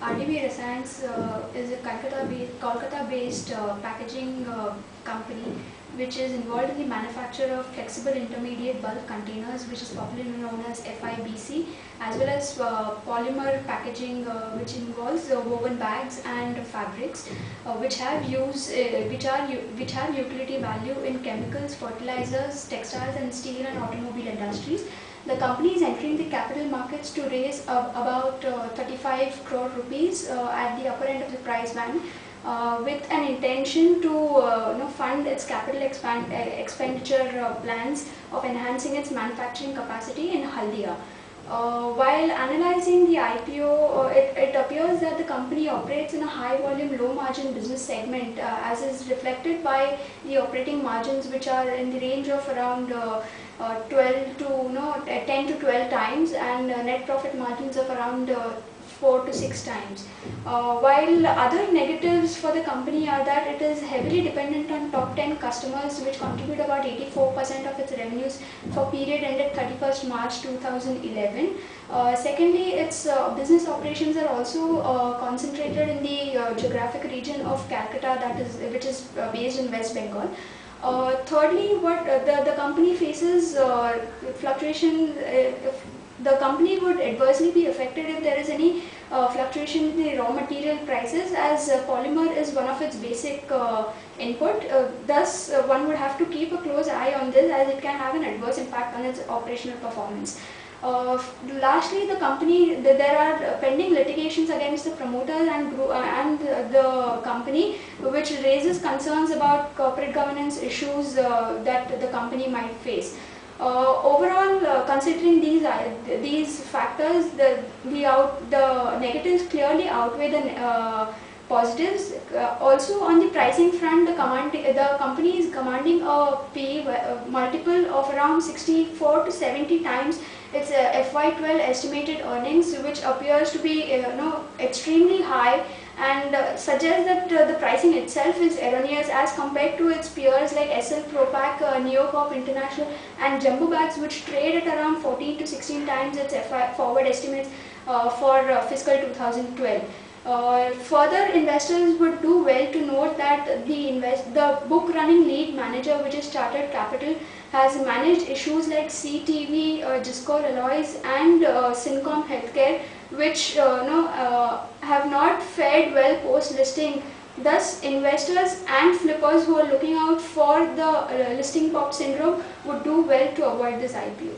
RDB Rasaiyans is a Kolkata-based packaging company which is involved in the manufacture of flexible intermediate bulk containers, which is popularly known as FIBC, as well as polymer packaging, which involves woven bags and fabrics, which have which have utility value in chemicals, fertilizers, textiles, and steel and automobile industries. The company is entering the capital markets to raise about 35 crore rupees at the upper end of the price band, with an intention to fund its capital expenditure plans of enhancing its manufacturing capacity in Haldia. While analyzing the IPO, it appears that the company operates in a high volume, low margin business segment, as is reflected by the operating margins, which are in the range of around 12 to 10 to 12 times, and net profit margins of around 4 to 6 times. While other negatives for the company are that it is heavily dependent on top 10 customers, which contribute about 84% of its revenues for period ended 31st March 2011. Secondly, its business operations are also concentrated in the geographic region of Calcutta, which is based in West Bengal. Thirdly, what the company faces fluctuation. If the company would adversely be affected if there is any fluctuation in the raw material prices, as polymer is one of its basic input. Thus, one would have to keep a close eye on this, as it can have an adverse impact on its operational performance. Lastly, there are pending litigations against the promoters and the company, which raises concerns about corporate governance issues that the company might face. Overall, considering these factors, the negatives clearly outweigh the positives. Also, on the pricing front, the company is commanding a PE multiple of around 64 to 70 times its FY12 estimated earnings, which appears to be extremely high, and suggests that the pricing itself is erroneous as compared to its peers like SL Propack, Neocorp International, and Jumbo Bags, which trade at around 14 to 16 times its forward estimates for fiscal 2012. Further, investors would do well to note that the book running lead manager, which is Chartered Capital, has managed issues like CTV, Giscor Alloys, and Syncom Healthcare, which have not fared well post listing. Thus, investors and flippers who are looking out for the listing pop syndrome would do well to avoid this IPO.